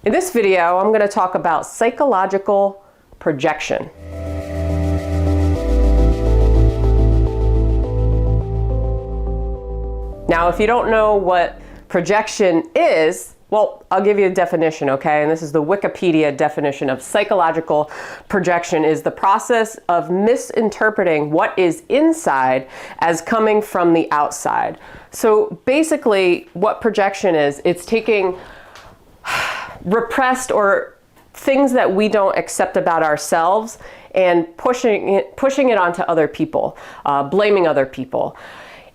In this video, I'm going to talk about psychological projection. Now, if you don't know what projection is, well, I'll give you a definition, okay? And this is the Wikipedia definition of psychological projection: is the process of misinterpreting what is inside as coming from the outside. So basically, what projection is, it's taking repressed or things that we don't accept about ourselves and pushing it onto other people, blaming other people.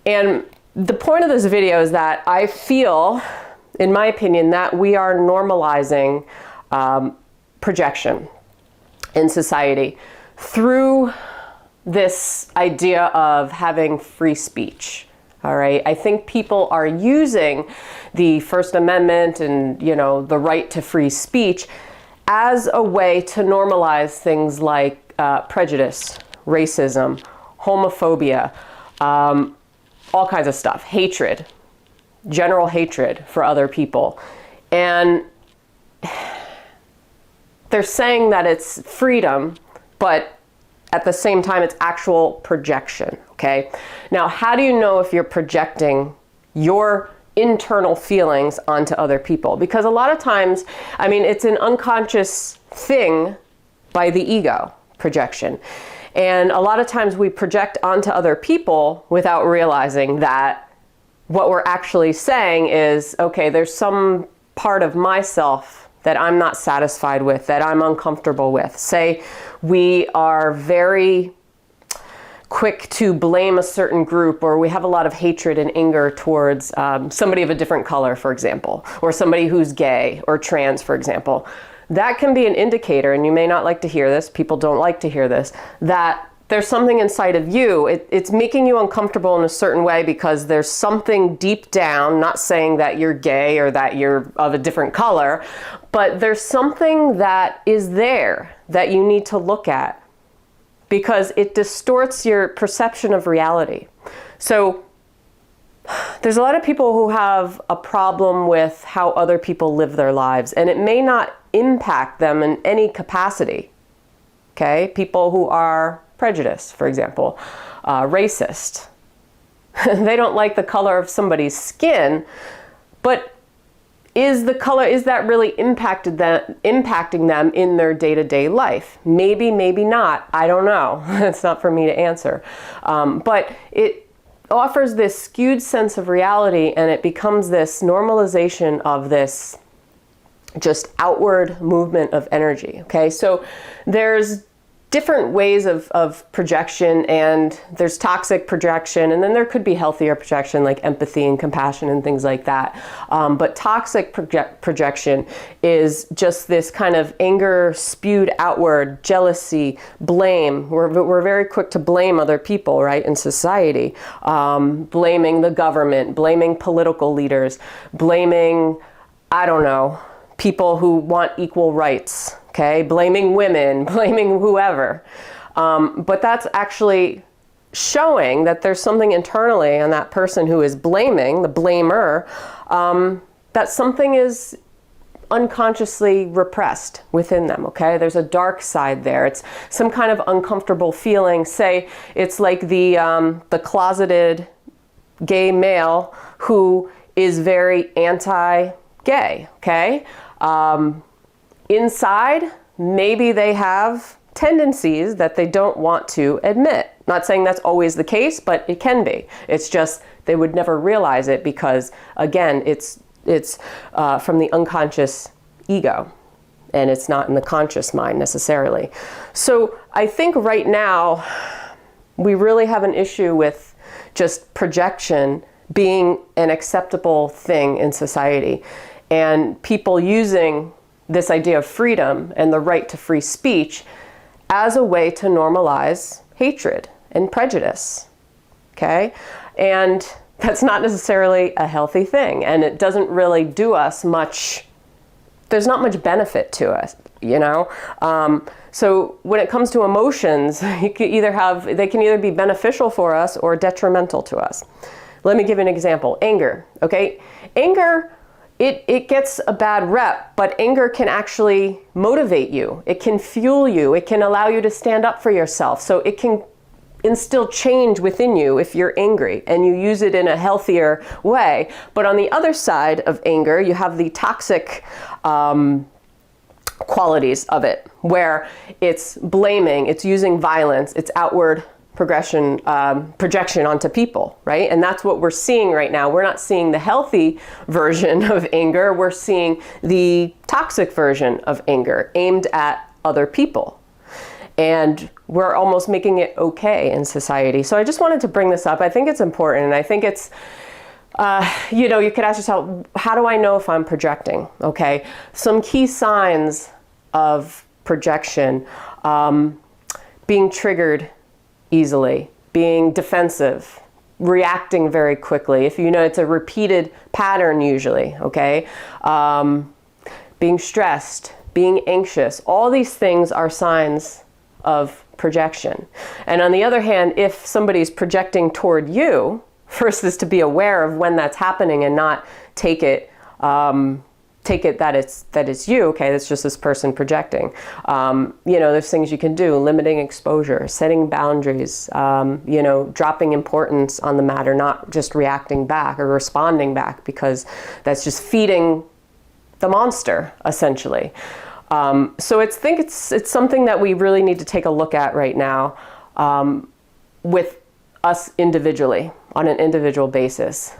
And the point of this video is that I feel, in my opinion, that we are normalizing projection in society through this idea of having free speech. All right, I think people are using the First Amendment and, the right to free speech as a way to normalize things like prejudice, racism, homophobia, all kinds of stuff, hatred, general hatred for other people. And they're saying that it's freedom, but at the same time, it's actual projection, okay? Now, how do you know if you're projecting your internal feelings onto other people? Because a lot of times, it's an unconscious thing by the ego, projection. And a lot of times we project onto other people without realizing that what we're actually saying is, okay, there's some part of myself that I'm not satisfied with, that I'm uncomfortable with. Say we are very quick to blame a certain group, or we have a lot of hatred and anger towards somebody of a different color, for example, or somebody who's gay or trans, for example. That can be an indicator, and you may not like to hear this, people don't like to hear this, that there's something inside of you. It's making you uncomfortable in a certain way because there's something deep down, not saying that you're gay or that you're of a different color, but there's something that is there that you need to look at because it distorts your perception of reality. So there's a lot of people who have a problem with how other people live their lives, and it may not impact them in any capacity. Okay? People who are prejudiced, for example, racist. They don't like the color of somebody's skin, but is that really impacting them in their day-to-day life? Maybe, maybe not. I don't know. It's not for me to answer. But it offers this skewed sense of reality, and it becomes this normalization of this just outward movement of energy. Okay, so there's different ways of projection, and there's toxic projection, and then there could be healthier projection like empathy and compassion and things like that. But toxic projection is just this kind of anger spewed outward, jealousy, blame. We're very quick to blame other people, right, in society. Blaming the government, blaming political leaders, blaming, people who want equal rights. Okay, blaming women, blaming whoever. But that's actually showing that there's something internally in that person who is blaming, the blamer, that something is unconsciously repressed within them, okay? There's a dark side there. It's some kind of uncomfortable feeling. Say it's like the closeted gay male who is very anti-gay, okay? Inside, maybe they have tendencies that they don't want to admit. Not saying that's always the case, but it can be. It's just they would never realize it because, again, it's from the unconscious ego, and it's not in the conscious mind necessarily. So I think right now we really have an issue with just projection being an acceptable thing in society, and people using this idea of freedom and the right to free speech as a way to normalize hatred and prejudice, okay? And that's not necessarily a healthy thing, and it doesn't really do us much. There's not much benefit to us, So when it comes to emotions, they can either be beneficial for us or detrimental to us. Let me give you an example. Anger, okay? Anger it gets a bad rep, but anger can actually motivate you. It can fuel you. It can allow you to stand up for yourself. So it can instill change within you if you're angry and you use it in a healthier way. But on the other side of anger, you have the toxic qualities of it, where it's blaming, it's using violence, it's outward projection onto people, right? And that's what we're seeing right now. We're not seeing the healthy version of anger. We're seeing the toxic version of anger aimed at other people. And we're almost making it okay in society. So I just wanted to bring this up. I think it's important. And I think it's, you could ask yourself, how do I know if I'm projecting? Okay. Some key signs of projection, being triggered easily, being defensive, reacting very quickly. If you know, it's a repeated pattern usually, okay? Being stressed, being anxious, all these things are signs of projection. And on the other hand, if somebody's projecting toward you, first is to be aware of when that's happening and not take it that it's you. Okay, that's just this person projecting. There's things you can do: limiting exposure, setting boundaries, dropping importance on the matter, not just reacting back or responding back, because that's just feeding the monster, essentially. So it's something that we really need to take a look at right now, with us individually, on an individual basis,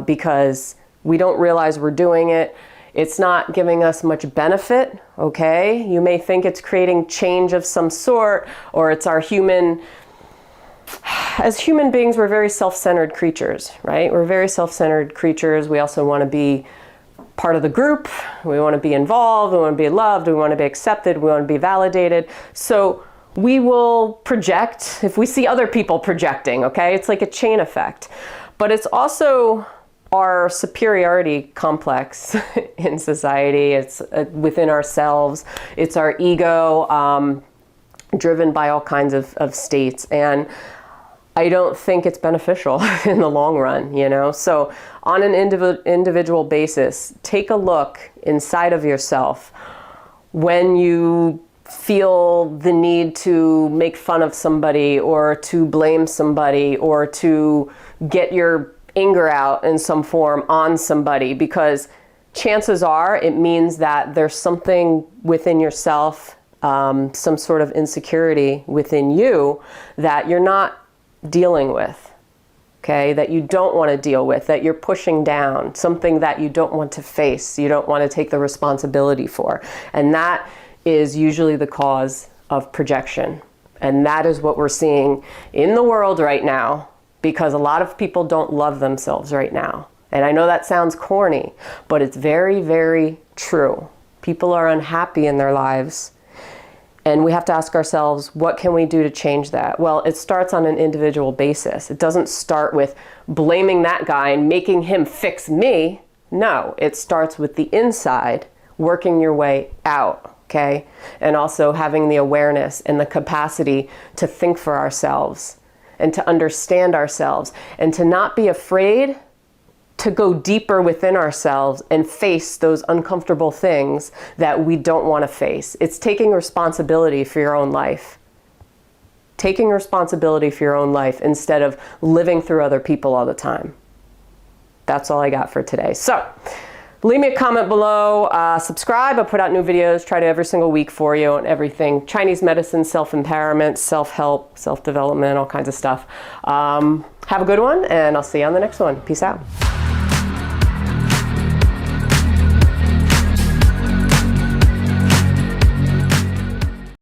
because we don't realize we're doing it. It's not giving us much benefit, okay? You may think it's creating change of some sort, or it's our as human beings, we're very self-centered creatures, right? We're very self-centered creatures. We also want to be part of the group. We want to be involved. We want to be loved. We want to be accepted. We want to be validated. So we will project if we see other people projecting, okay? It's like a chain effect. But it's also our superiority complex in society. It's within ourselves. It's our ego, driven by all kinds of states. And I don't think it's beneficial in the long run, So on an individual basis, take a look inside of yourself when you feel the need to make fun of somebody, or to blame somebody, or to get your anger out in some form on somebody, because chances are it means that there's something within yourself, some sort of insecurity within you that you're not dealing with, okay, that you don't want to deal with, that you're pushing down, something that you don't want to face, you don't want to take the responsibility for. And that is usually the cause of projection. And that is what we're seeing in the world right now, because a lot of people don't love themselves right now. And I know that sounds corny, but it's very, very true. People are unhappy in their lives. And we have to ask ourselves, what can we do to change that? Well, it starts on an individual basis. It doesn't start with blaming that guy and making him fix me. No, it starts with the inside, working your way out, okay? And also having the awareness and the capacity to think for ourselves and to understand ourselves, and to not be afraid to go deeper within ourselves and face those uncomfortable things that we don't want to face. It's taking responsibility for your own life. Taking responsibility for your own life instead of living through other people all the time. That's all I got for today. So leave me a comment below, subscribe. I put out new videos, try to every single week for you on everything: Chinese medicine, self-empowerment, self-help, self-development, all kinds of stuff. Have a good one, and I'll see you on the next one. Peace out.